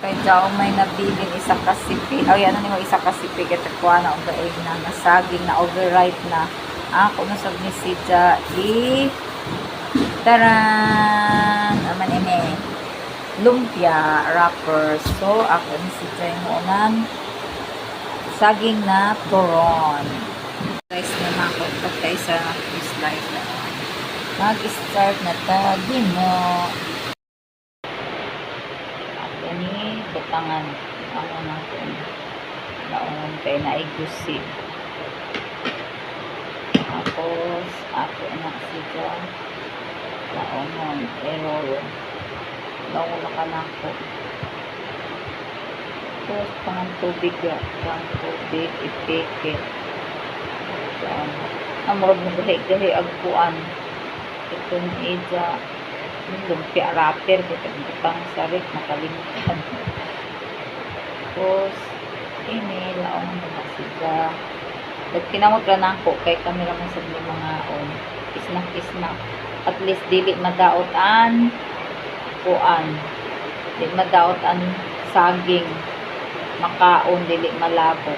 Kay Jao may nabiling isa kasipig. Ay, ano ni mo isa kasipig. Ito kuha na overegg na. Nasaging na overripe na. Ako na sa ni si Ja. Taran! Aman eme. Lumpia wrappers. So, ako ni si Ja yung unang saging na turon. Slice na ako. Pagka isa na slice na. Mag-start na tagi mo. Ako ni butangan. Ako natin. Naungan kayo na igusi. Tapos, ako na siya. Naungan. Error. Naungan ka na ako. Tapos, pang tubig. Pang tubig. Ipikit. Amorog mo gahi agpuan. Ito ni Eja. Lumpia wrapper. Butang sarit. Nakalimutan. Tapos, ini. Laong na siya. Kinamot ka na ako. Kay kamera mo sa mga isnak. At least, dili madaot an puan. Dili madaot an saging. Makaon. Dili malabo.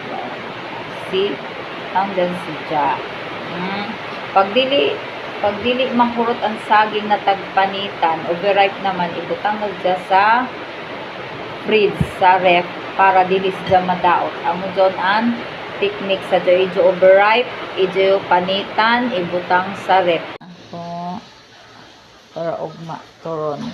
Si hanggang siya. Pag dili makurot ang saging na tagpanitan, overripe naman, ibutang mo dyan sa fridge, sa ref, para dili siya madaot. Amo dyan ang technique sa dyan, ijo overripe, ijo panitan, ibutang sa ref. Ako, para ugma, turon.